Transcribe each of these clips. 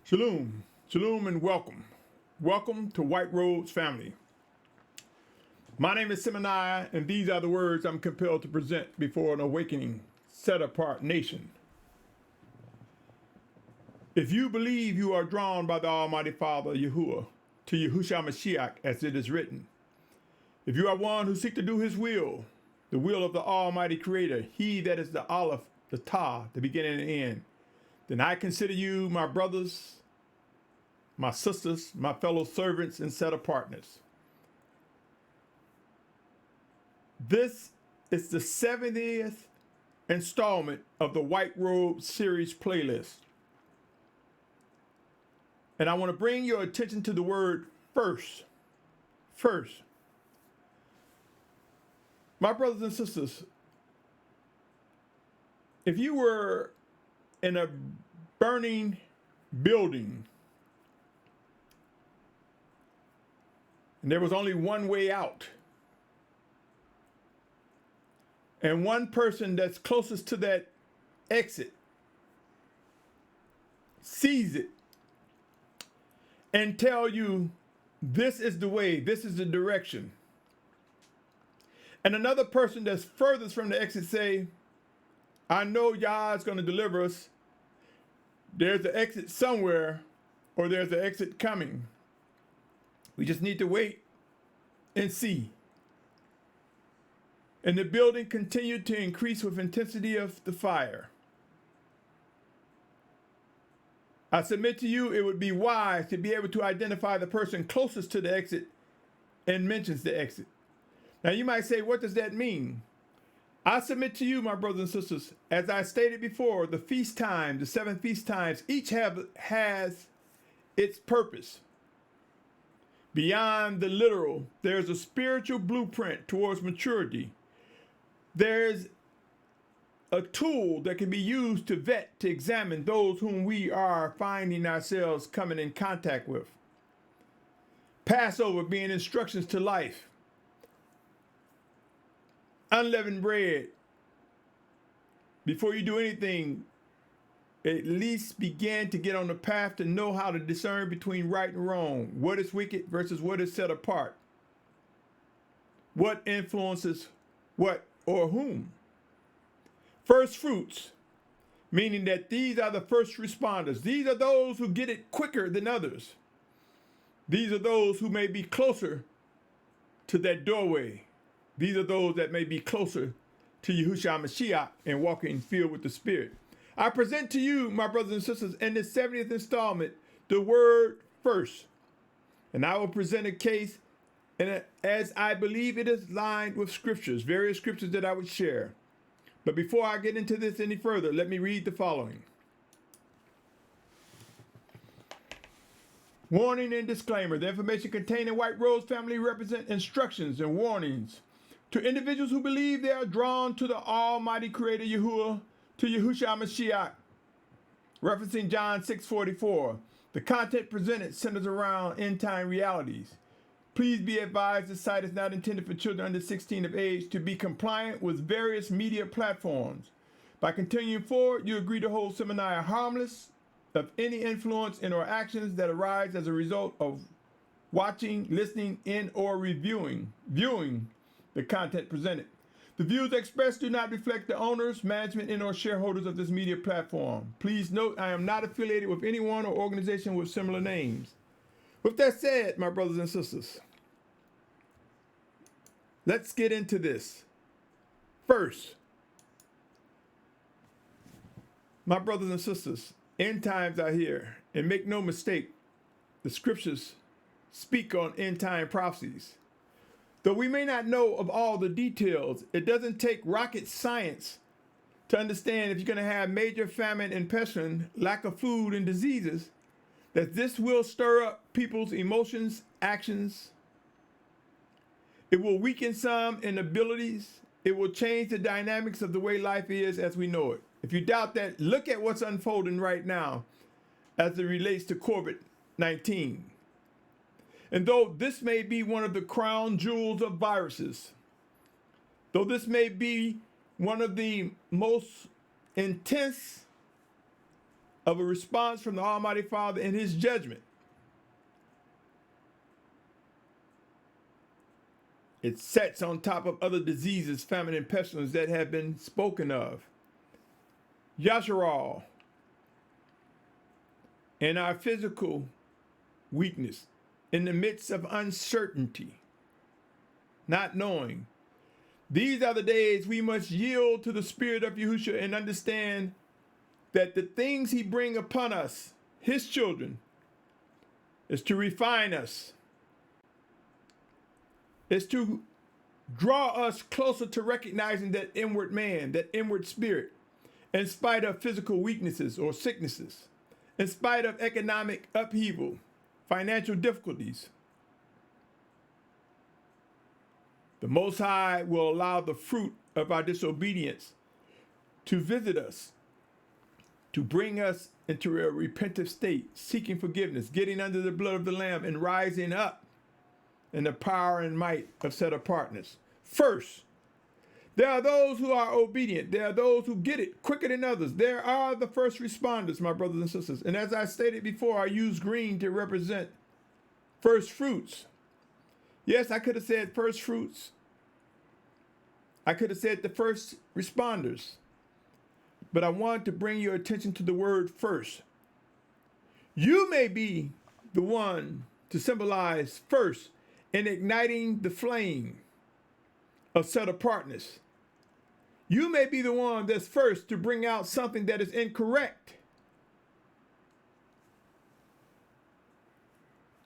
Shalom, shalom, and welcome. Welcome to White Robes family. My name is Symmanayah, and these are the words I'm compelled to present before an awakening, set-apart nation. If you believe you are drawn by the Almighty Father Yahuah to Yahusha Mashyach, as it is written, if you are one who seek to do his will, the will of the Almighty Creator, he that is the Aleph, the Ta, the beginning and end, then I consider you my brothers, my sisters, my fellow servants, and set-apartness. This is the 70th installment of the White Robe series playlist. And I want to bring your attention to the word first. First. My brothers and sisters, if you were in a burning building and there was only one way out, and one person that's closest to that exit sees it and tell you, this is the way, this is the direction. And another person that's furthest from the exit say, I know Yah is going to deliver us. There's an exit somewhere, or there's an exit coming. We just need to wait and see. And the building continued to increase with intensity of the fire. I submit to you, it would be wise to be able to identify the person closest to the exit and mentions the exit. Now you might say, what does that mean? I submit to you, my brothers and sisters, as I stated before, the feast time, the 7 feast times, each has its purpose. Beyond the literal, there's a spiritual blueprint towards maturity. There's a tool that can be used to vet, to examine those whom we are finding ourselves coming in contact with. Passover being instructions to life. Unleavened bread. Before you do anything, at least begin to get on the path to know how to discern between right and wrong. What is wicked versus what is set apart. What influences what or whom. First fruits, meaning that these are the first responders. These are those who get it quicker than others. These are those who may be closer to that doorway. These are those that may be closer to Yahusha Mashyach and walking filled with the Spirit. I present to you, my brothers and sisters, in this 70th installment, the word first. And I will present a case as I believe it is lined with scriptures, various scriptures that I would share. But before I get into this any further, let me read the following. Warning and disclaimer. The information contained in White Robes family represent instructions and warnings to individuals who believe they are drawn to the Almighty Creator Yahuah, to Yahusha Mashyach, referencing John 6:44. The content presented centers around end-time realities. Please be advised this site is not intended for children under 16 of age, to be compliant with various media platforms. By continuing forward, you agree to hold Symmanayah harmless of any influence in or actions that arise as a result of watching, listening in, or viewing the content presented. The views expressed do not reflect the owners, management, and or shareholders of this media platform. Please note I am not affiliated with anyone or organization with similar names. With that said, my brothers and sisters, let's get into this. First, my brothers and sisters, end times are here, and make no mistake, the scriptures speak on end time prophecies. Though we may not know of all the details, it doesn't take rocket science to understand if you're going to have major famine and pestilence, lack of food and diseases, that this will stir up people's emotions, actions. It will weaken some in abilities. It will change the dynamics of the way life is as we know it. If you doubt that, look at what's unfolding right now as it relates to COVID-19. And though this may be one of the crown jewels of viruses, though this may be one of the most intense of a response from the Almighty Father in his judgment. It sets on top of other diseases, famine, and pestilence that have been spoken of. Yashar'al, in our physical weakness, in the midst of uncertainty, not knowing. These are the days we must yield to the Spirit of Yahusha and understand that the things he brings upon us, his children, is to refine us, is to draw us closer to recognizing that inward man, that inward spirit, in spite of physical weaknesses or sicknesses, in spite of economic upheaval, financial difficulties. The Most High will allow the fruit of our disobedience to visit us, to bring us into a repentant state, seeking forgiveness, getting under the blood of the Lamb, and rising up in the power and might of set apartness. First, there are those who are obedient. There are those who get it quicker than others. There are the first responders, my brothers and sisters. And as I stated before, I use green to represent first fruits. Yes, I could have said first fruits. I could have said the first responders. But I want to bring your attention to the word first. You may be the one to symbolize first in igniting the flame of set apartness. You may be the one that's first to bring out something that is incorrect.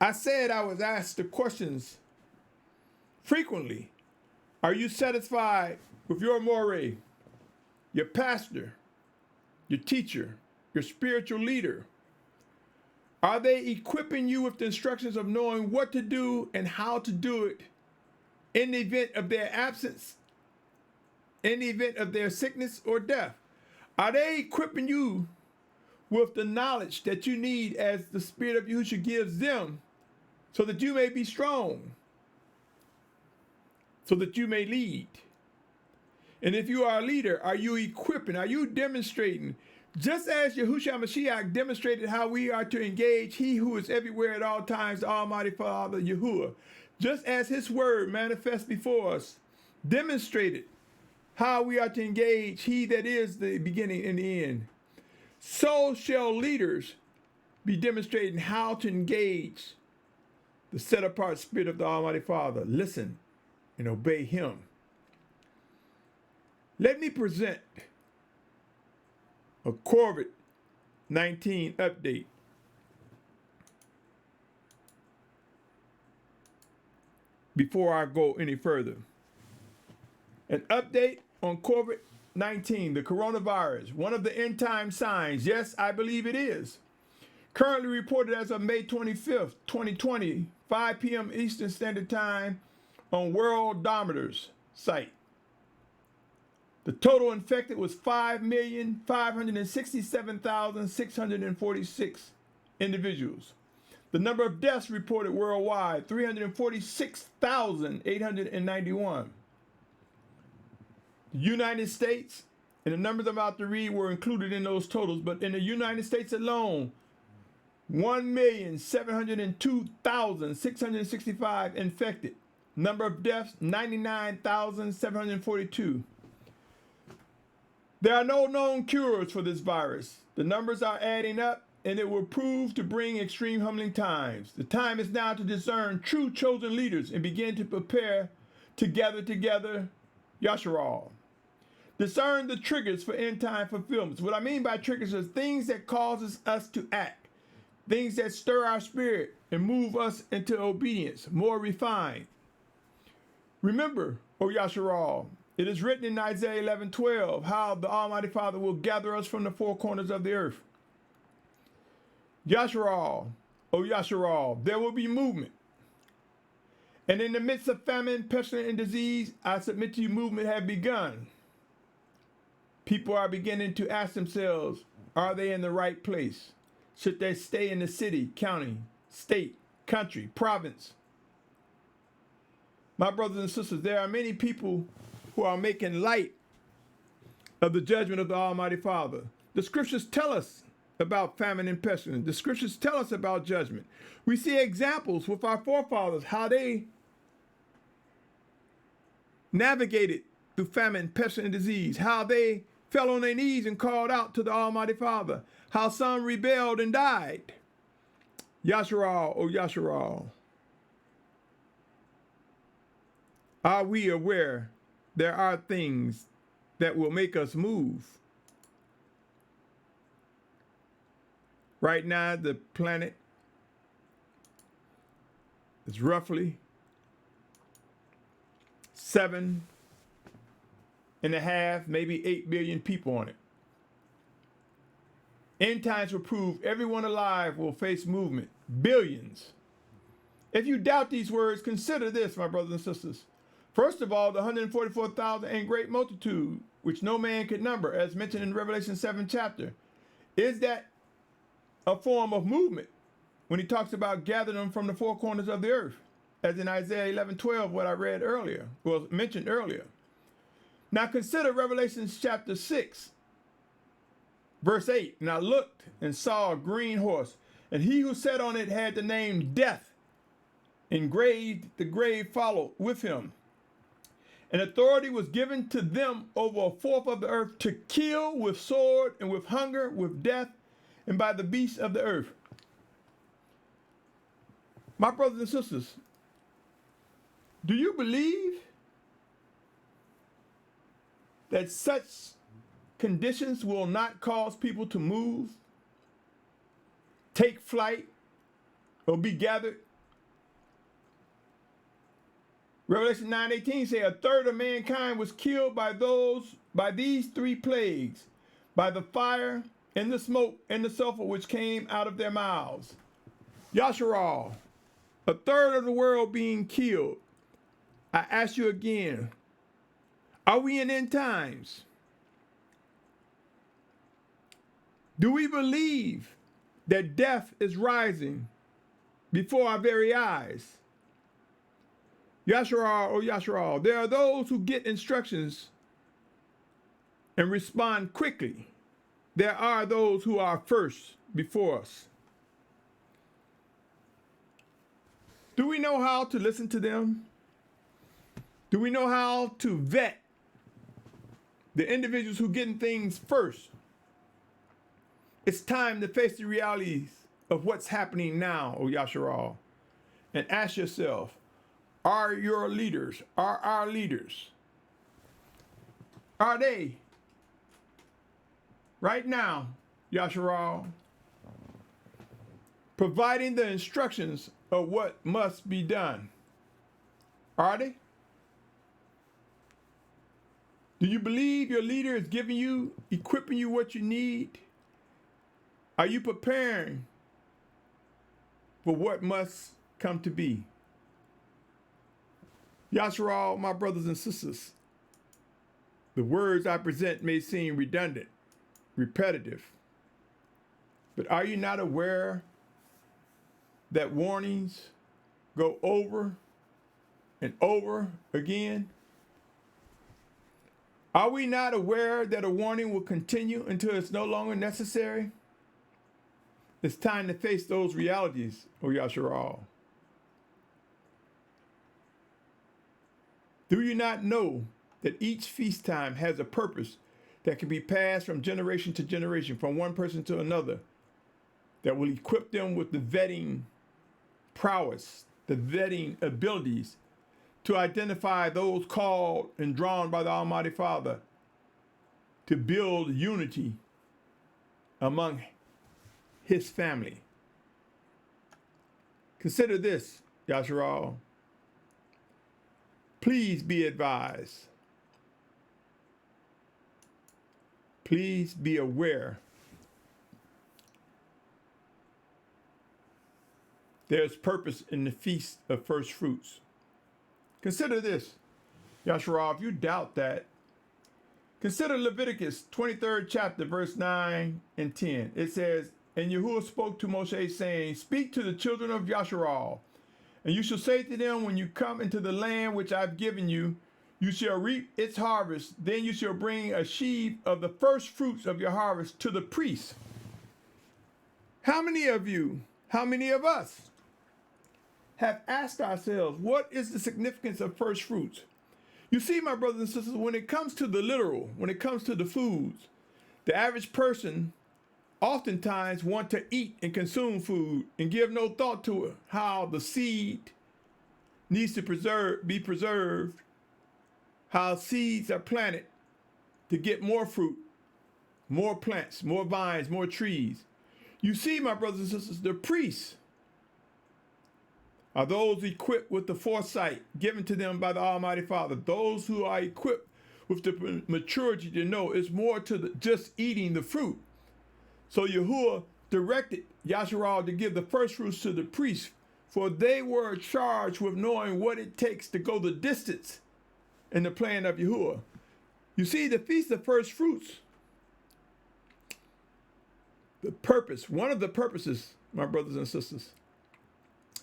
I said I was asked the questions frequently. Are you satisfied with your moray, your pastor, your teacher, your spiritual leader? Are they equipping you with the instructions of knowing what to do and how to do it in the event of their absence, in the event of their sickness or death? Are they equipping you with the knowledge that you need as the Spirit of Yahusha gives them so that you may be strong, so that you may lead? And if you are a leader, are you equipping? Are you demonstrating? Just as Yahusha Mashyach demonstrated how we are to engage he who is everywhere at all times, the Almighty Father Yahuah, just as his word manifests before us, demonstrated how we are to engage he that is the beginning and the end, so shall leaders be demonstrating how to engage the set-apart Spirit of the Almighty Father. Listen and obey him. Let me present a COVID-19 update. Before I go any further, an update on COVID-19, the coronavirus, one of the end time signs. Yes, I believe it is. Currently reported as of May 25th, 2020, 5 p.m. Eastern Standard Time on Worldometer's site. The total infected was 5,567,646 individuals. The number of deaths reported worldwide, 346,891. The United States, and the numbers I'm about to read were included in those totals, but in the United States alone, 1,702,665 infected. Number of deaths, 99,742. There are no known cures for this virus. The numbers are adding up, and it will prove to bring extreme humbling times. The time is now to discern true chosen leaders and begin to prepare to gather together Yashar'al. Discern the triggers for end time fulfillments. What I mean by triggers is things that causes us to act, things that stir our spirit and move us into obedience, more refined. Remember, O Yashar'al, it is written in Isaiah 11:12 how the Almighty Father will gather us from the four corners of the earth. Yashar'al, O Yashar'al, there will be movement. And in the midst of famine, pestilence, and disease, I submit to you, movement have begun. People are beginning to ask themselves, are they in the right place? Should they stay in the city, county, state, country, province? My brothers and sisters, there are many people who are making light of the judgment of the Almighty Father. The scriptures tell us about famine and pestilence. The scriptures tell us about judgment. We see examples with our forefathers, how they navigated through famine, pestilence, and disease, how they fell on their knees and called out to the Almighty Father, how some rebelled and died. Yashar'al, O Yashar'al. Are we aware there are things that will make us move? Right now, the planet is roughly 7.5, maybe 8 billion people on it. End times will prove everyone alive will face movement. Billions. If you doubt these words, consider this, my brothers and sisters. First of all, the 144,000 and great multitude, which no man could number, as mentioned in Revelation 7 chapter. Is that a form of movement when he talks about gathering them from the four corners of the earth, as in Isaiah 11:12, what I read earlier, was mentioned earlier. Now consider Revelation chapter 6, verse 8. And I looked and saw a green horse, and he who sat on it had the name Death, engraved, the grave followed with him. And authority was given to them over a fourth of the earth to kill with sword and with hunger, with death, and by the beasts of the earth. My brothers and sisters, do you believe that such conditions will not cause people to move, take flight, or be gathered? Revelation 9:18 say a third of mankind was killed by these three plagues, by the fire and the smoke and the sulfur which came out of their mouths. Yashar'al, a third of the world being killed. I ask you again, are we in end times? Do we believe that death is rising before our very eyes? Yashar'al, O Yashar'al, there are those who get instructions and respond quickly. There are those who are first before us. Do we know how to listen to them? Do we know how to vet the individuals who are getting things first? It's time to face the realities of what's happening now, O Yashar'al, and ask yourself, are your leaders, are our leaders, are they right now, Yashar'al, providing the instructions of what must be done? Are they? Do you believe your leader is giving you, equipping you what you need? Are you preparing for what must come to be? Yashar'al, my brothers and sisters, the words I present may seem redundant, repetitive, but are you not aware that warnings go over and over again? Are we not aware that a warning will continue until it's no longer necessary? It's time to face those realities, O Yashar'al. Do you not know that each feast time has a purpose that can be passed from generation to generation, from one person to another, that will equip them with the vetting prowess, the vetting abilities to identify those called and drawn by the Almighty Father to build unity among his family? Consider this, Yashar'al. Please be advised. Please be aware. There's purpose in the Feast of First Fruits. Consider this, Yashar'al, if you doubt that, consider Leviticus 23rd chapter, verse 9 and 10. It says, and Yahuah spoke to Moshe, saying, speak to the children of Yashar'al, and you shall say to them, when you come into the land which I've given you, you shall reap its harvest. Then you shall bring a sheaf of the first fruits of your harvest to the priest. How many of us have asked ourselves, what is the significance of first fruits? You see, my brothers and sisters, when it comes to the literal, when it comes to the foods, the average person oftentimes want to eat and consume food and give no thought to it, how the seed needs to be preserved, how seeds are planted to get more fruit, more plants, more vines, more trees. You see, my brothers and sisters, the priests are those equipped with the foresight given to them by the Almighty Father, those who are equipped with the maturity to know it's more to just eating the fruit. So Yahuah directed Yashar'al to give the first fruits to the priests, for they were charged with knowing what it takes to go the distance in the plan of Yahuah. You see, the Feast of First Fruits, one of the purposes, my brothers and sisters,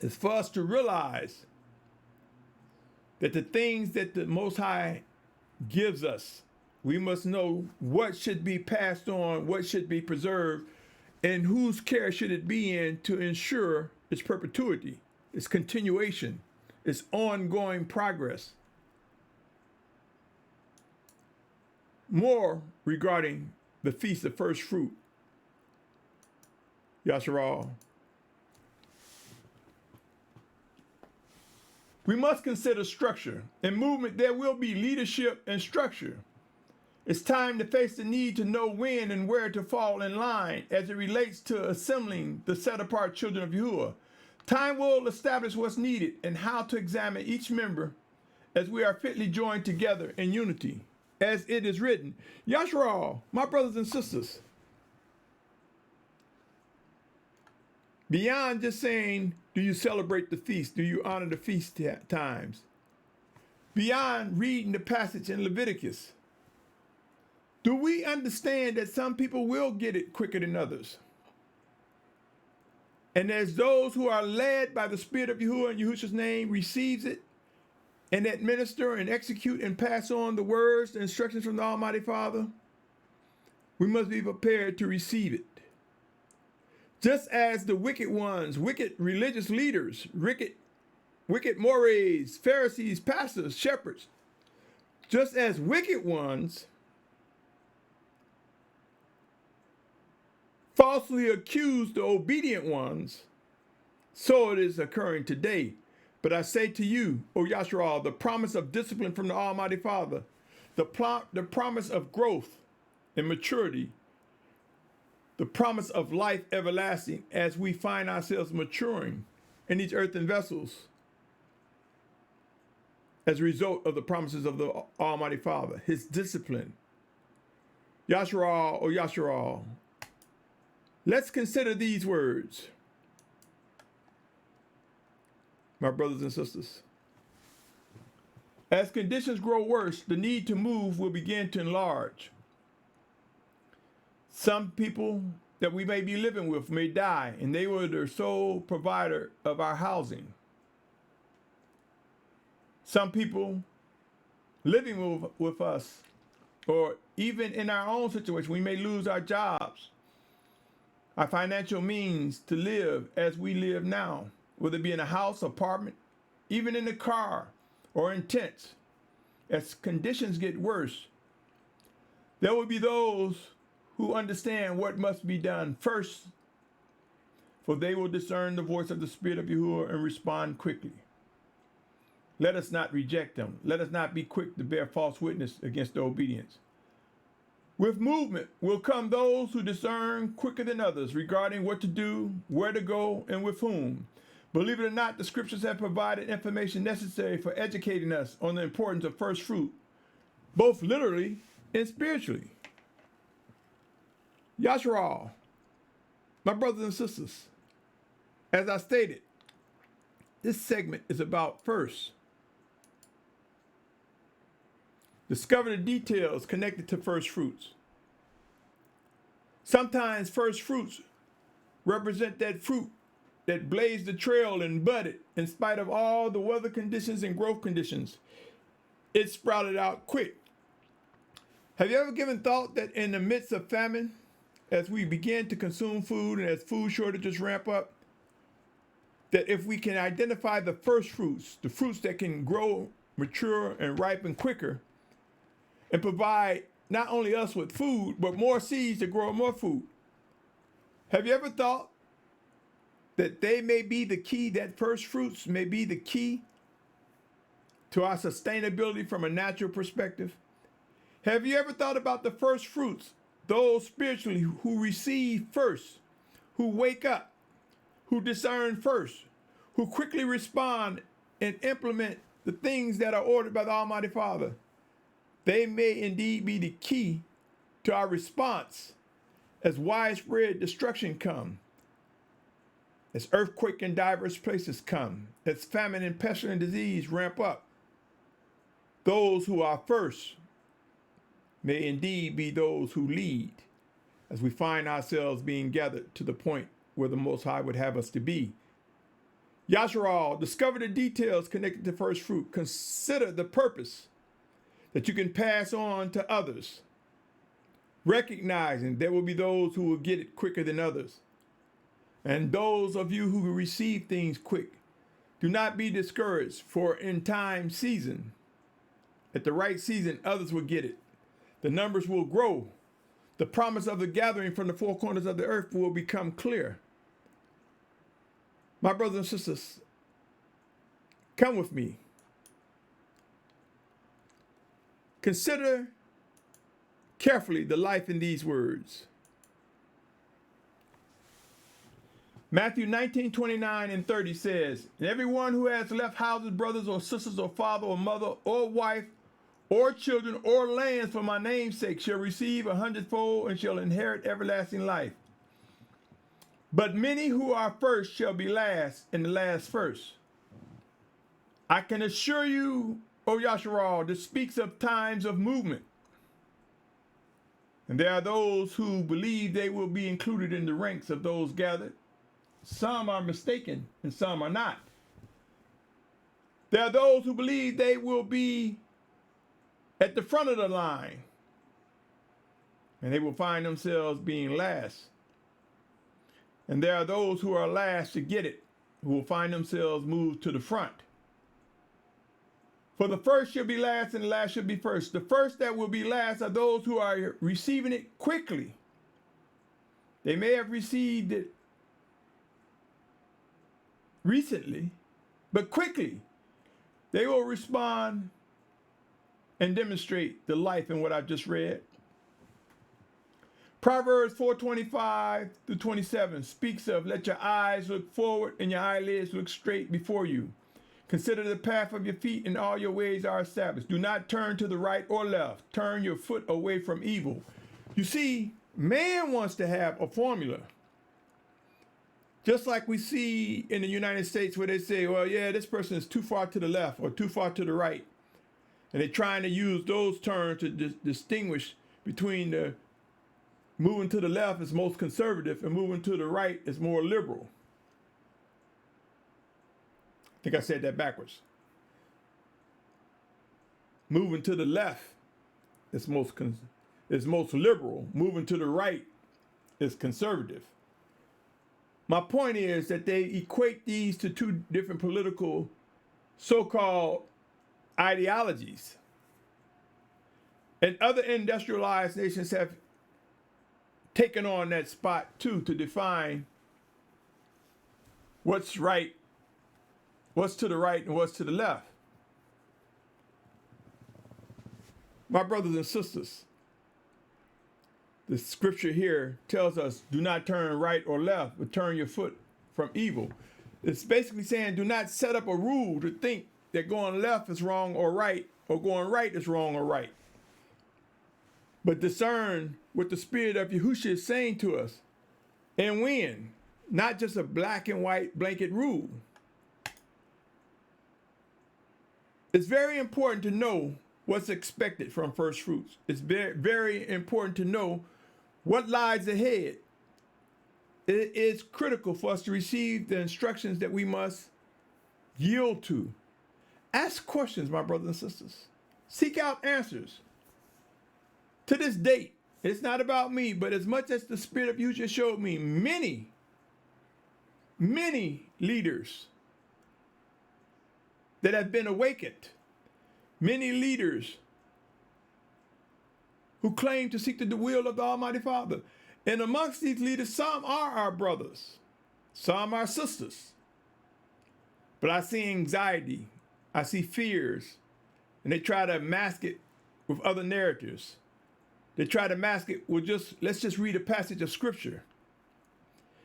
is for us to realize that the things that the Most High gives us, we must know what should be passed on, what should be preserved, and whose care should it be in to ensure its perpetuity, its continuation, its ongoing progress. More regarding the Feast of First Fruit, Yashar'al. We must consider structure. In movement, there will be leadership and structure. It's time to face the need to know when and where to fall in line as it relates to assembling the set-apart children of Yahuah. Time will establish what's needed and how to examine each member as we are fitly joined together in unity. As it is written, Yashar'al, my brothers and sisters, beyond just saying, do you celebrate the feast? Do you honor the feast times? Beyond reading the passage in Leviticus, do we understand that some people will get it quicker than others? And as those who are led by the Spirit of Yahuah in Yahusha's name receives it and administer and execute and pass on the words, the instructions from the Almighty Father, we must be prepared to receive it. Just as the wicked ones, wicked religious leaders, wicked mores, Pharisees, pastors, shepherds, just as wicked ones falsely accuse the obedient ones, so it is occurring today. But I say to you, O Yashar'al, the promise of discipline from the Almighty Father, the promise of growth and maturity, the promise of life everlasting as we find ourselves maturing in these earthen vessels as a result of the promises of the Almighty Father, his discipline. Yashar'al, O Yashar'al, let's consider these words, my brothers and sisters. As conditions grow worse, the need to move will begin to enlarge. Some people that we may be living with may die, and they were the sole provider of our housing. Some people living with us, or even in our own situation, we may lose our jobs, our financial means to live as we live now, whether it be in a house, apartment, even in a car or in tents. As conditions get worse, there will be those who understand what must be done first, for they will discern the voice of the Spirit of Yahuah and respond quickly. Let us not reject them. Let us not be quick to bear false witness against their obedience. With movement will come those who discern quicker than others regarding what to do, where to go, and with whom. Believe it or not, the scriptures have provided information necessary for educating us on the importance of first fruit, both literally and spiritually. Yashar'al, my brothers and sisters, as I stated, this segment is about first. Discover the details connected to first fruits. Sometimes first fruits represent that fruit that blazed the trail and budded in spite of all the weather conditions and growth conditions. It sprouted out quick. Have you ever given thought that in the midst of famine, as we begin to consume food and as food shortages ramp up, that if we can identify the first fruits, the fruits that can grow, mature, and ripen quicker, and provide not only us with food, but more seeds to grow more food. Have you ever thought that they may be the key, that first fruits may be the key to our sustainability from a natural perspective? Have you ever thought about the first fruits, those spiritually who receive first, who wake up, who discern first, who quickly respond and implement the things that are ordered by the Almighty Father? They may indeed be the key to our response as widespread destruction comes, as earthquake in diverse places come, as famine and pestilent disease ramp up. Those who are first may indeed be those who lead, as we find ourselves being gathered to the point where the Most High would have us to be. Yashar'al, discover the details connected to first fruit. Consider the purpose that you can pass on to others, recognizing there will be those who will get it quicker than others. And those of you who receive things quick, do not be discouraged, for in time season, at the right season, others will get it. The numbers will grow. The promise of the gathering from the four corners of the earth will become clear. My brothers and sisters, come with me. Consider carefully the life in these words. Matthew 19:29 and 30 says, and everyone who has left houses, brothers or sisters or father or mother or wife or children or lands for my name's sake shall receive 100-fold and shall inherit everlasting life. But many who are first shall be last, and the last first. I can assure you, O Yashar'al, this speaks of times of movement. And there are those who believe they will be included in the ranks of those gathered. Some are mistaken and some are not. There are those who believe they will be at the front of the line, and they will find themselves being last. And there are those who are last to get it, who will find themselves moved to the front. For the first shall be last and the last shall be first. The first that will be last are those who are receiving it quickly. They may have received it recently, but quickly they will respond and demonstrate the life in what I've just read. Proverbs 4:25-27 speaks of, let your eyes look forward and your eyelids look straight before you. Consider the path of your feet, and all your ways are established. Do not turn to the right or left. Turn your foot away from evil. You see, man wants to have a formula. Just like we see in the United States where they say, well, yeah, this person is too far to the left or too far to the right. And they're trying to use those terms to distinguish between the moving to the left is most conservative and moving to the right is more liberal. I think I said that backwards. Moving to the left is most liberal. Moving to the right is conservative. My point is that they equate these to two different political so-called ideologies. And other industrialized nations have taken on that spot too to define what's right, what's to the right, and what's to the left. My brothers and sisters, the scripture here tells us, do not turn right or left, but turn your foot from evil. It's basically saying, do not set up a rule to think that going left is wrong or right, or going right is wrong or right. But discern what the Spirit of Yahusha is saying to us and win, not just a black and white blanket rule. It's very important to know what's expected from first fruits. It's very, very important to know what lies ahead. It is critical for us to receive the instructions that we must yield to. Ask questions, my brothers and sisters. Seek out answers. To this date, It's not about me, but as much as the Spirit of Yahusha showed me, many leaders that have been awakened, many leaders who claim to seek the will of the Almighty Father. And amongst these leaders, some are our brothers, some are sisters. But I see anxiety, I see fears, and they try to mask it with other narratives. They try to mask it with let's just read a passage of scripture.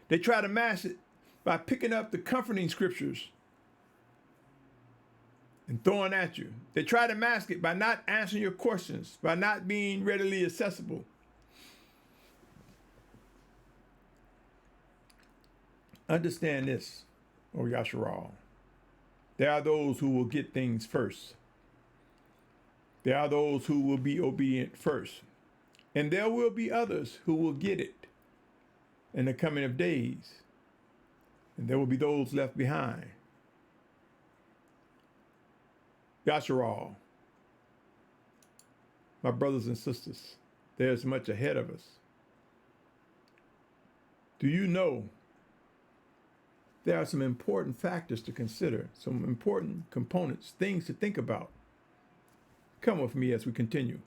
They try to mask it by picking up the comforting scriptures and throwing at you. They try to mask it by not answering your questions, by not being readily accessible. Understand this, O Yashar'al. There are those who will get things first. There are those who will be obedient first. And there will be others who will get it in the coming of days. And there will be those left behind. Yashar'al, my brothers and sisters, there's much ahead of us. Do you know there are some important factors to consider, some important components, things to think about? Come with me as we continue.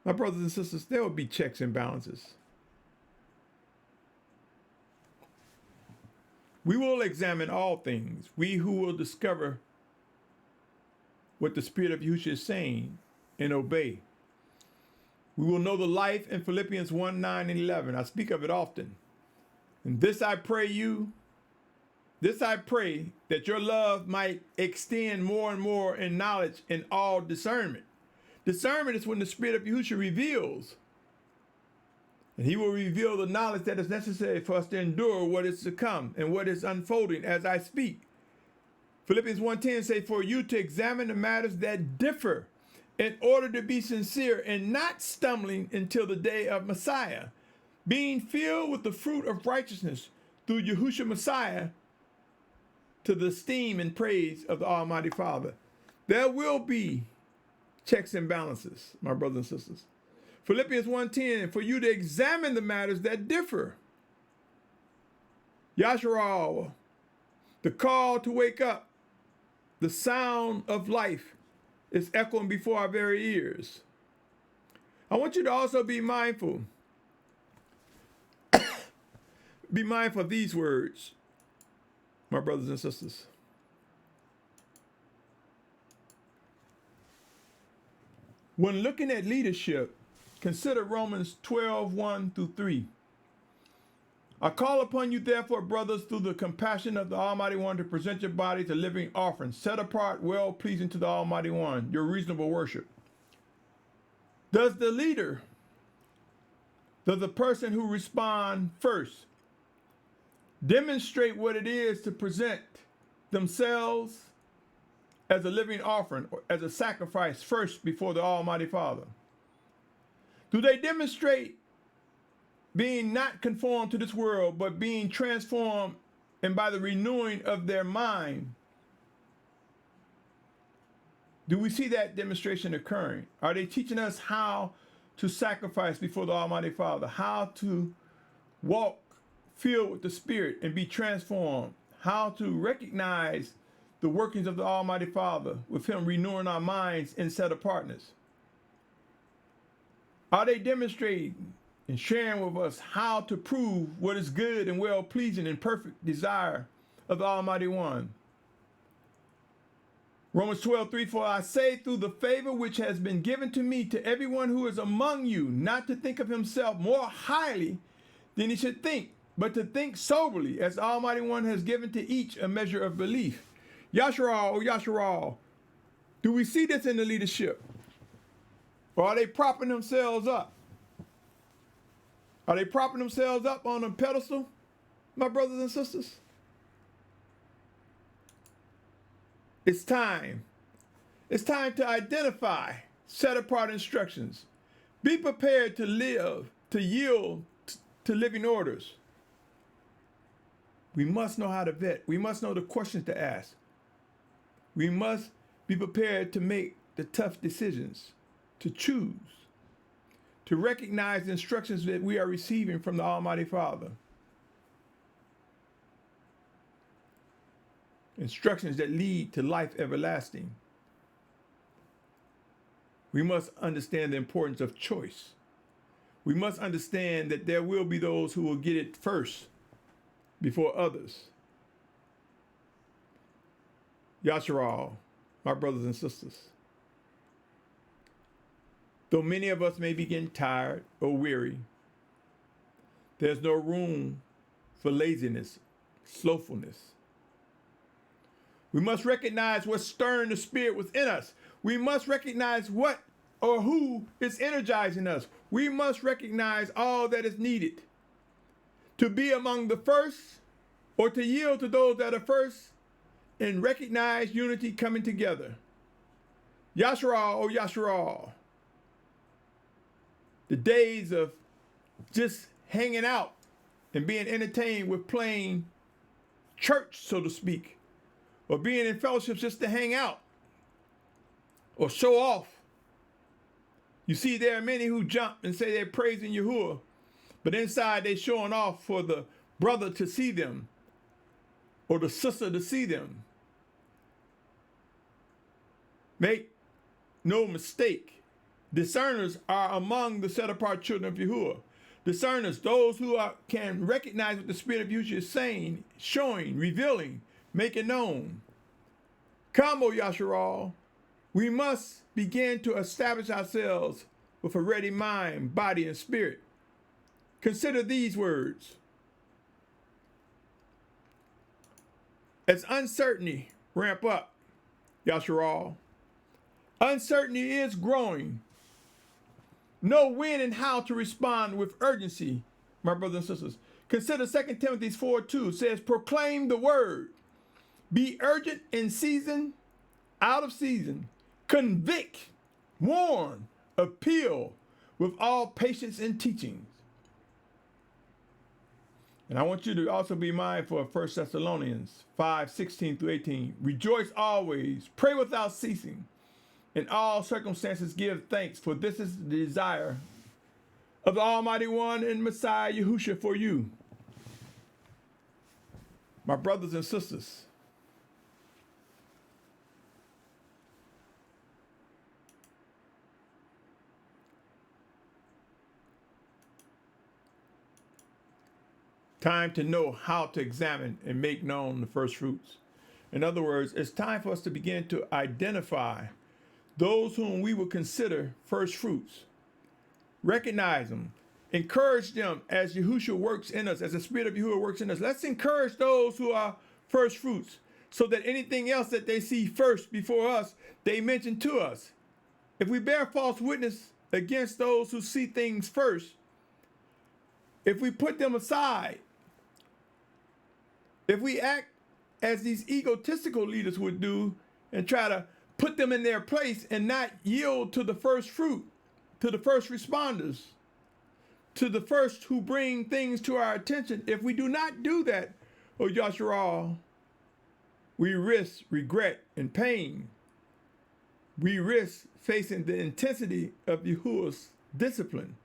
My brothers and sisters, there will be checks and balances. We will examine all things. We who will discover what the Spirit of Yahusha is saying and obey. We will know the life in Philippians 1:9 and 11. I speak of it often. And this I pray that your love might extend more and more in knowledge and all discernment. Discernment is when the Spirit of Yahusha reveals. And he will reveal the knowledge that is necessary for us to endure what is to come and what is unfolding as I speak. Philippians 1:10 say, for you to examine the matters that differ in order to be sincere and not stumbling until the day of Messiah, being filled with the fruit of righteousness through Yahusha Messiah to the esteem and praise of the Almighty Father. There will be checks and balances, my brothers and sisters. Philippians 1:10, for you to examine the matters that differ. Yashar'al, the call to wake up, the sound of life is echoing before our very ears. I want you to also be mindful. Be mindful of these words, my brothers and sisters. When looking at leadership, consider Romans 12:1-3. I call upon you, therefore, brothers, through the compassion of the Almighty One, to present your bodies a living offering, set apart, well-pleasing to the Almighty One, your reasonable worship. Does the leader, does the person who responds first, demonstrate what it is to present themselves as a living offering, or as a sacrifice first before the Almighty Father? Do they demonstrate being not conformed to this world, but being transformed and by the renewing of their mind? Do we see that demonstration occurring? Are they teaching us how to sacrifice before the Almighty Father, how to walk filled with the Spirit and be transformed, how to recognize the workings of the Almighty Father with Him renewing our minds in set apartness? Are they demonstrating and sharing with us how to prove what is good and well-pleasing and perfect desire of the Almighty One? Romans 12:3, for I say through the favor which has been given to me, to everyone who is among you, not to think of himself more highly than he should think, but to think soberly, as the Almighty One has given to each a measure of belief. Yashar'al, oh Yashar'al, do we see this in the leadership? Or are they propping themselves up? Are they propping themselves up on a pedestal, my brothers and sisters? It's time. It's time to identify set-apart instructions. Be prepared to live, to yield to living orders. We must know how to vet. We must know the questions to ask. We must be prepared to make the tough decisions, to choose, to recognize the instructions that we are receiving from the Almighty Father. Instructions that lead to life everlasting. We must understand the importance of choice. We must understand that there will be those who will get it first before others. Yashar'al, my brothers and sisters. Though many of us may be getting tired or weary, there's no room for laziness, slothfulness. We must recognize what's stirring the spirit within us. We must recognize what or who is energizing us. We must recognize all that is needed to be among the first, or to yield to those that are first, and recognize unity coming together. Yashar'al, oh Yashar'al. The days of just hanging out and being entertained with playing church, so to speak, or being in fellowships just to hang out or show off. You see, there are many who jump and say they're praising Yahuah, but inside they're showing off for the brother to see them or the sister to see them. Make no mistake, discerners are among the set-apart children of Yahuah. Discerners, those who can recognize what the Spirit of Yahusha is saying, showing, revealing, making known. Come, O Yashar'al, we must begin to establish ourselves with a ready mind, body, and spirit. Consider these words. As uncertainty ramp up, Yashar'al, uncertainty is growing. Know when and how to respond with urgency, my brothers and sisters. Consider 2 Timothy 4:2 says, proclaim the word. Be urgent in season, out of season. Convict, warn, appeal with all patience and teachings. And I want you to also be mindful of 1 Thessalonians 5:16-18. Rejoice always, pray without ceasing. In all circumstances give thanks, for this is the desire of the Almighty One and Messiah Yahusha for you. My brothers and sisters, time to know how to examine and make known the first fruits. In other words, it's time for us to begin to identify those whom we will consider first fruits. Recognize them. Encourage them as Yahusha works in us, as the Spirit of Yahuah works in us. Let's encourage those who are first fruits so that anything else that they see first before us, they mention to us. If we bear false witness against those who see things first, if we put them aside, if we act as these egotistical leaders would do and try to put them in their place and not yield to the first fruit, to the first responders, to the first who bring things to our attention, if we do not do that, O Yashar'al, we risk regret and pain. We risk facing the intensity of Yahuwah's discipline.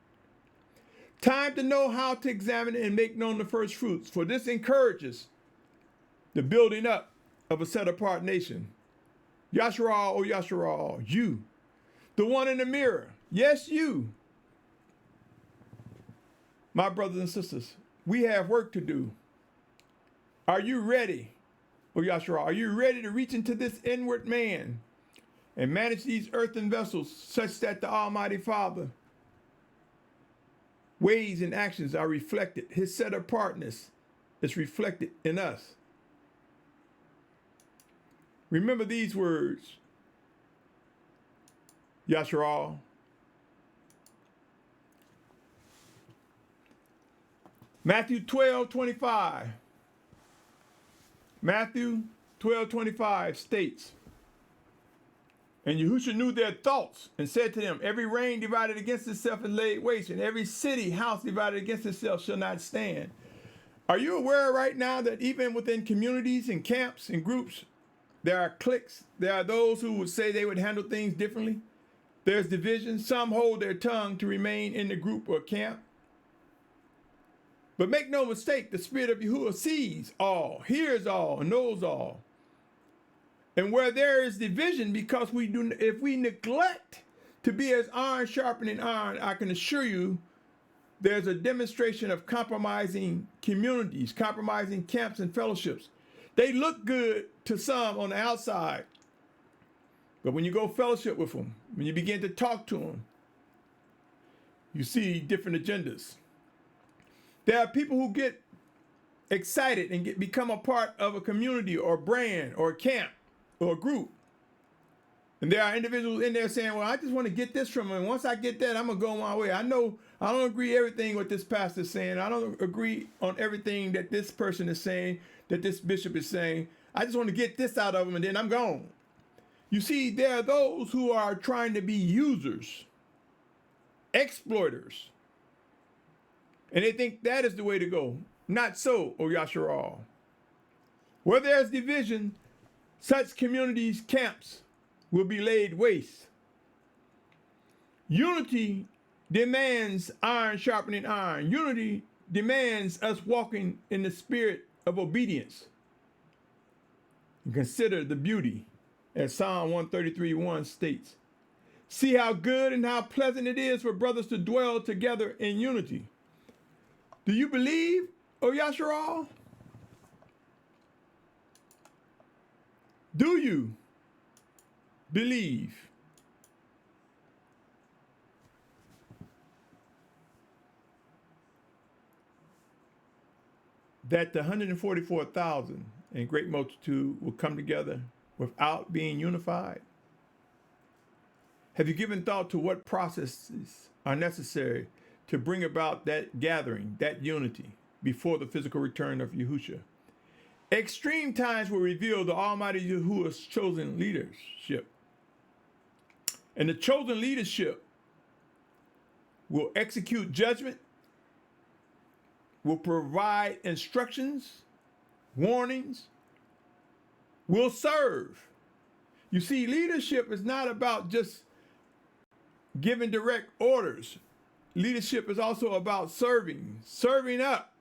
Time to know how to examine and make known the first fruits, for this encourages the building up of a set-apart nation. Yashar'al, O Yashar'al, you, the one in the mirror, yes, you. My brothers and sisters, we have work to do. Are you ready, O Yashar'al? Are you ready to reach into this inward man and manage these earthen vessels such that the Almighty Father ways and actions are reflected? His set-apartness is reflected in us. Remember these words, Yashar'al. Matthew 12:25. Matthew 12:25 states, and Yahusha knew their thoughts and said to them, every reign divided against itself is laid waste, and every city, house divided against itself shall not stand. Are you aware right now that even within communities and camps and groups, There are cliques. There are those who would say they would handle things differently. There's division. Some hold their tongue to remain in the group or camp. But make no mistake, the Spirit of Yahuah sees all, hears all, and knows all. And where there is division, because if we neglect to be as iron sharpening iron, I can assure you there's a demonstration of compromising communities, compromising camps and fellowships. They look good to some on the outside, but when you go fellowship with them, when you begin to talk to them, you see different agendas. There are people who get excited and become a part of a community or brand or camp or group. And there are individuals in there saying, well, I just want to get this from them. And once I get that, I'm going to go my way. I know I don't agree everything what this pastor is saying. I don't agree on everything that this person is saying, that this bishop is saying. I just want to get this out of them and then I'm gone. You see, there are those who are trying to be users, exploiters. And they think that is the way to go. Not so, O Yashar'al. Where there's division, such communities, camps, will be laid waste. Unity demands iron sharpening iron. Unity demands us walking in the spirit of obedience. And consider the beauty, as Psalm 133:1 states. See how good and how pleasant it is for brothers to dwell together in unity. Do you believe, O Yashar'al? Do you believe? That the 144,000 and great multitude will come together without being unified? Have you given thought to what processes are necessary to bring about that gathering, that unity, before the physical return of Yahusha? Extreme times will reveal the Almighty Yahuah's chosen leadership. And the chosen leadership will execute judgment, will provide instructions, warnings, will serve. You see, leadership is not about just giving direct orders. Leadership is also about serving up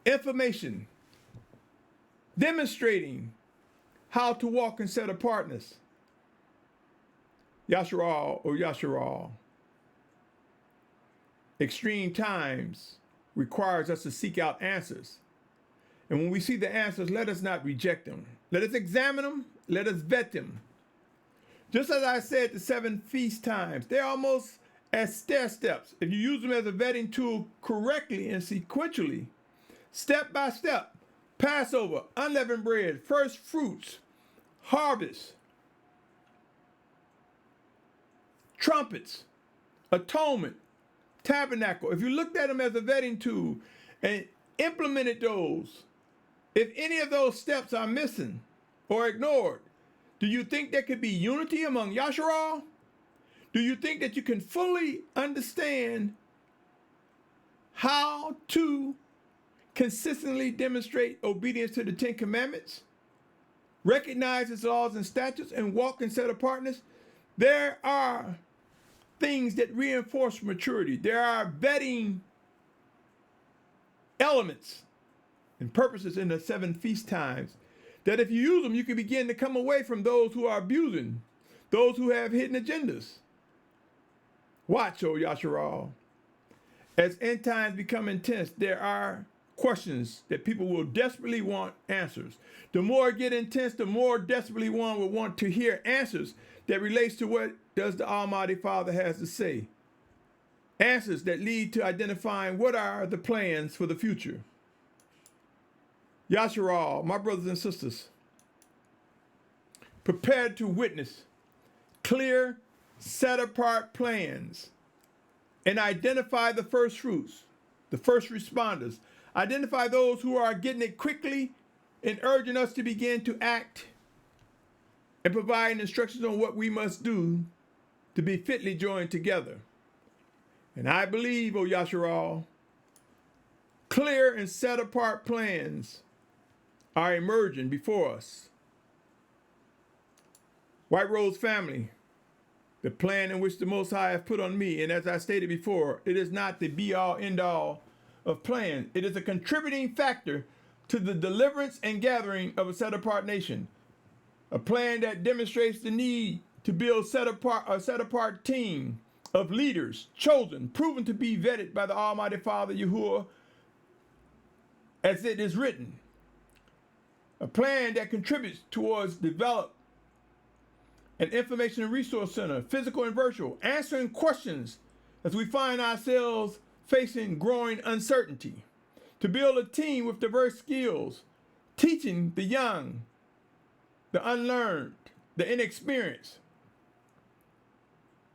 information, demonstrating how to walk in set apartness. Yashar'al, or Yashar'al. Extreme times requires us to seek out answers. And when we see the answers, let us not reject them. Let us examine them. Let us vet them. Just as I said, the 7 feast times, they're almost as stair steps. If you use them as a vetting tool correctly and sequentially, step by step, Passover, unleavened bread, first fruits, harvest, trumpets, atonement, tabernacle. If you looked at them as a vetting tool and implemented those, if any of those steps are missing or ignored, do you think there could be unity among Yashar'al? Do you think that you can fully understand how to consistently demonstrate obedience to the 10 Commandments, recognize its laws and statutes, and walk in set apartness? There are things that reinforce maturity. There are vetting elements and purposes in the 7 feast times that if you use them, you can begin to come away from those who are abusing, those who have hidden agendas. Watch, O Yashar'al. As end times become intense, there are questions that people will desperately want answers. The more it gets intense, the more desperately one will want to hear answers that relates to what does the Almighty Father has to say. Answers that lead to identifying what are the plans for the future. Yashar'al, my brothers and sisters, prepared to witness clear, set-apart plans and identify the first fruits, the first responders. Identify those who are getting it quickly and urging us to begin to act and provide instructions on what we must do to be fitly joined together. And I believe, O Yashar'al, clear and set-apart plans are emerging before us. White Rose family, the plan in which the Most High has put on me, and as I stated before, it is not the be-all, end-all of plans. It is a contributing factor to the deliverance and gathering of a set-apart nation. A plan that demonstrates the need to build a set-apart team of leaders, chosen, proven to be vetted by the Almighty Father Yahuah, as it is written. A plan that contributes towards develop an information and resource center, physical and virtual, answering questions as we find ourselves facing growing uncertainty. To build a team with diverse skills, teaching the young, the unlearned, the inexperienced,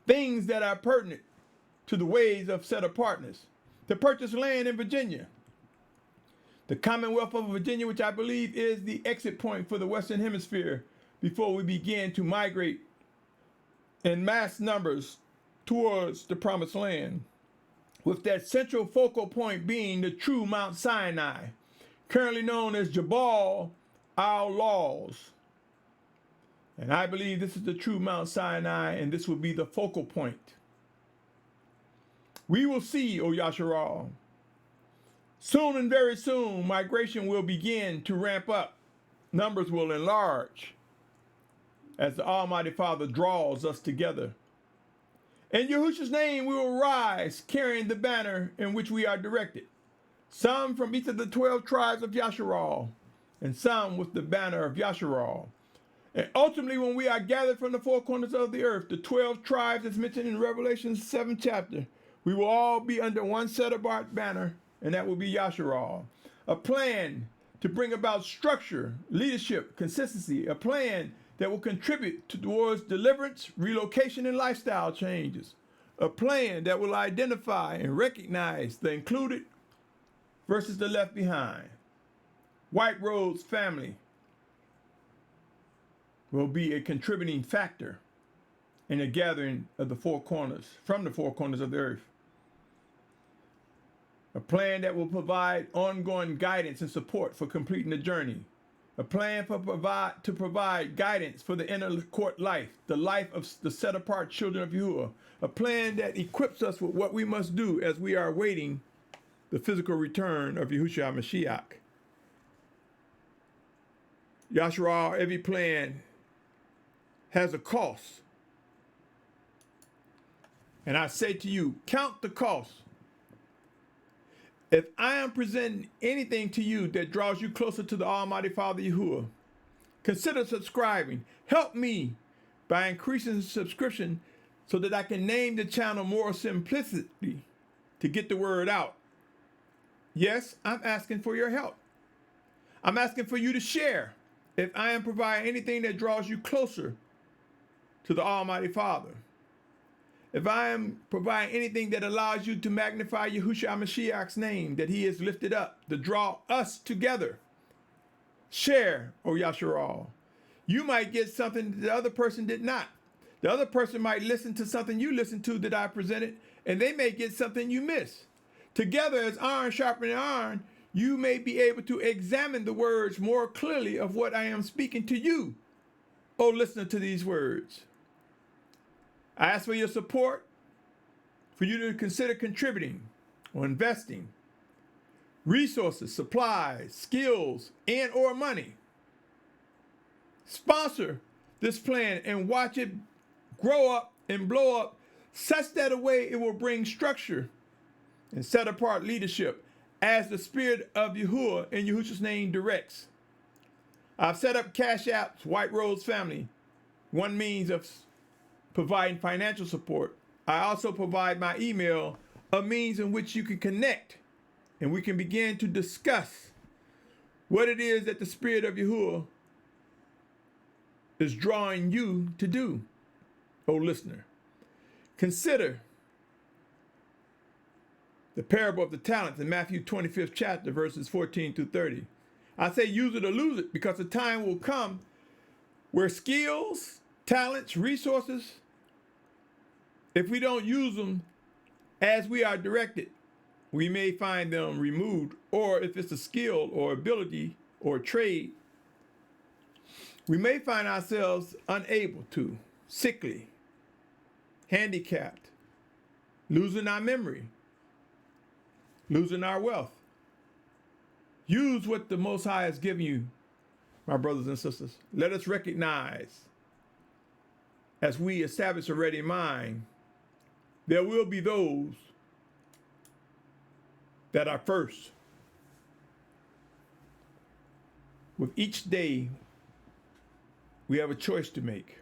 things that are pertinent to the ways of set-apartness. To purchase land in Virginia, the Commonwealth of Virginia, which I believe is the exit point for the Western Hemisphere before we begin to migrate in mass numbers towards the Promised Land, with that central focal point being the true Mount Sinai, currently known as Jabal al-Laws. And I believe this is the true Mount Sinai, and this will be the focal point. We will see, O Yashar'al. Soon and very soon, migration will begin to ramp up. Numbers will enlarge as the Almighty Father draws us together. In Yahusha's name, we will rise, carrying the banner in which we are directed. Some from each of the 12 tribes of Yashar'al, and some with the banner of Yashar'al. And ultimately, when we are gathered from the four corners of the earth, the 12 tribes as mentioned in Revelation 7th chapter, we will all be under one set-apart banner, and that will be Yashar'al. A plan to bring about structure, leadership, consistency, a plan that will contribute towards deliverance, relocation, and lifestyle changes. A plan that will identify and recognize the included versus the left behind. White Rose family will be a contributing factor in the gathering of the four corners, from the four corners of the earth. A plan that will provide ongoing guidance and support for completing the journey. A plan to provide guidance for the inner court life, the life of the set-apart children of Yahuah. A plan that equips us with what we must do as we are awaiting the physical return of Yahusha Mashyach. Yashar'al, every plan has a cost. And I say to you, count the cost. If I am presenting anything to you that draws you closer to the Almighty Father Yahuah, consider subscribing. Help me by increasing the subscription so that I can name the channel more simplicity to get the word out. Yes, I'm asking for your help. I'm asking for you to share if I am providing anything that draws you closer to the Almighty Father. If I am providing anything that allows you to magnify Yahusha Mashiach's name, that he is lifted up, to draw us together, share, O Yashar'al. You might get something that the other person did not. The other person might listen to something you listened to that I presented, and they may get something you missed. Together, as iron sharpening iron, you may be able to examine the words more clearly of what I am speaking to you, O listener to these words. I ask for your support, for you to consider contributing or investing resources, supplies, skills, and or money. Sponsor this plan and watch it grow up and blow up such that a way it will bring structure and set apart leadership as the Spirit of Yahuah in Yahusha's name directs. I've set up Cash Apps, White Rose family, one means of providing financial support. I also provide my email, a means in which you can connect and we can begin to discuss what it is that the Spirit of Yahuah is drawing you to do, O listener. Consider the parable of the talents in Matthew 25th chapter, verses 14 through 30. I say use it or lose it because the time will come where skills, talents, resources, if we don't use them as we are directed, we may find them removed, or if it's a skill or ability or trade, we may find ourselves unable to, sickly, handicapped, losing our memory, losing our wealth. Use what the Most High has given you, my brothers and sisters. Let us recognize, as we establish a ready mind, there will be those that are first. With each day, we have a choice to make.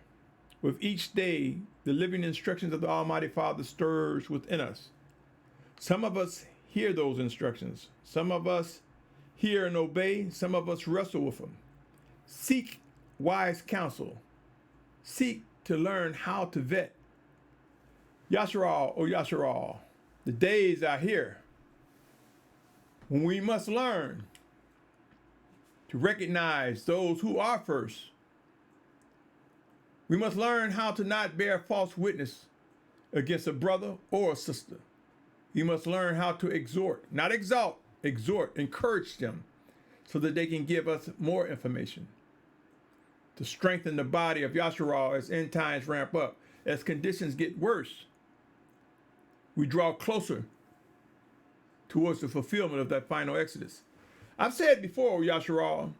With each day, the living instructions of the Almighty Father stirs within us. Some of us hear those instructions. Some of us hear and obey. Some of us wrestle with them. Seek wise counsel. Seek to learn how to vet. Yashar'al, O Yashar'al, the days are here when we must learn to recognize those who are first. We must learn how to not bear false witness against a brother or a sister. We must learn how to exhort, not exalt, exhort, encourage them so that they can give us more information to strengthen the body of Yashar'al as end times ramp up. As conditions get worse, we draw closer towards the fulfillment of that final exodus. I've said before, Yashar'al,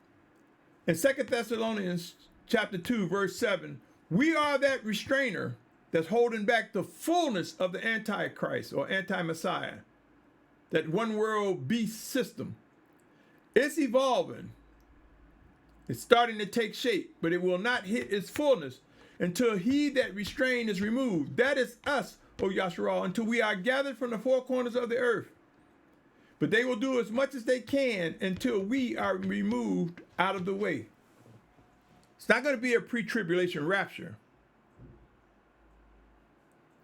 in 2 Thessalonians chapter 2, verse 7, we are that restrainer that's holding back the fullness of the Antichrist or anti-Messiah, that one world beast system. It's evolving. It's starting to take shape, but it will not hit its fullness until he that restrained is removed. That is us, O Yashar'al, until we are gathered from the four corners of the earth. But they will do as much as they can until we are removed out of the way. It's not going to be a pre-tribulation rapture.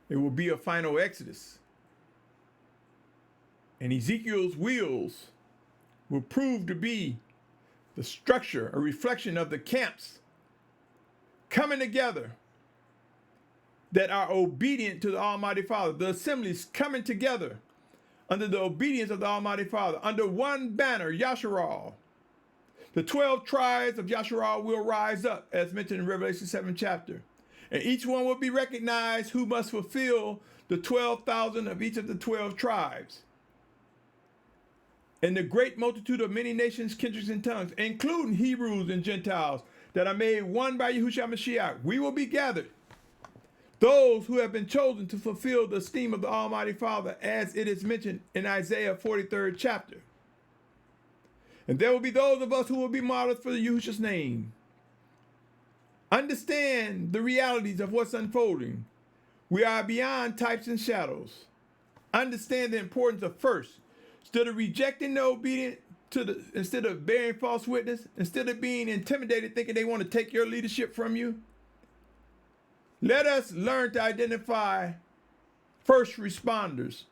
It will be a final exodus. And Ezekiel's wheels will prove to be the structure, a reflection of the camps coming together that are obedient to the Almighty Father. The assemblies coming together under the obedience of the Almighty Father, under one banner, Yashar'al. The 12 tribes of Yashar'al will rise up, as mentioned in Revelation 7 chapter. And each one will be recognized who must fulfill the 12,000 of each of the 12 tribes. And the great multitude of many nations, kindreds, and tongues, including Hebrews and Gentiles, that are made one by Yahusha Mashyach, we will be gathered. Those who have been chosen to fulfill the esteem of the Almighty Father, as it is mentioned in Isaiah 43rd chapter. And there will be those of us who will be martyrs for the Yahusha's name. Understand the realities of what's unfolding. We are beyond types and shadows. Understand the importance of first. Instead of rejecting the obedient, instead of bearing false witness, instead of being intimidated, thinking they want to take your leadership from you, let us learn to identify first responders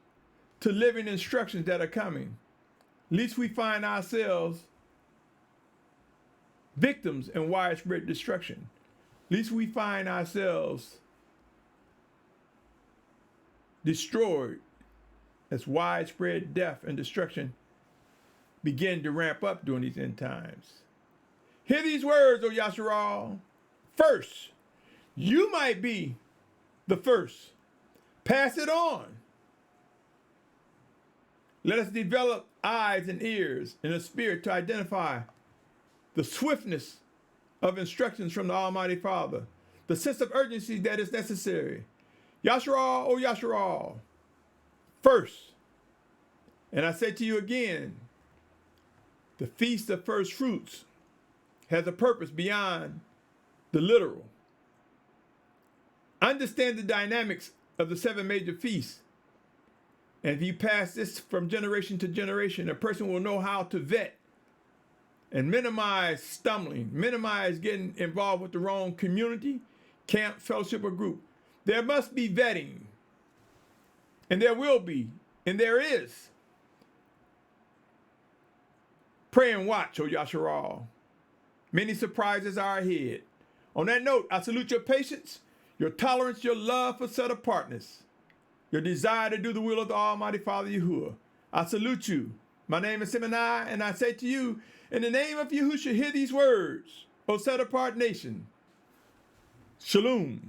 to living instructions that are coming. Lest we find ourselves victims in widespread destruction. Lest we find ourselves destroyed as widespread death and destruction begin to ramp up during these end times. Hear these words, O Yashar'al. First, you might be the first. Pass it on. Let us develop eyes and ears and a spirit to identify the swiftness of instructions from the Almighty Father, the sense of urgency that is necessary. Yashar'al, O Yashar'al, first. And I say to you again, the Feast of First Fruits has a purpose beyond the literal. Understand the dynamics of the 7 major feasts. And if you pass this from generation to generation, a person will know how to vet and minimize stumbling, minimize getting involved with the wrong community, camp, fellowship, or group. There must be vetting. And there will be, and there is. Pray and watch, O Yashar'al. Many surprises are ahead. On that note, I salute your patience, your tolerance, your love for set apartness, your desire to do the will of the Almighty Father Yahuah. I salute you My name is Symmanayah, and I say to you, in the name of Yahusha, hear these words, O set apart nation. Shalum.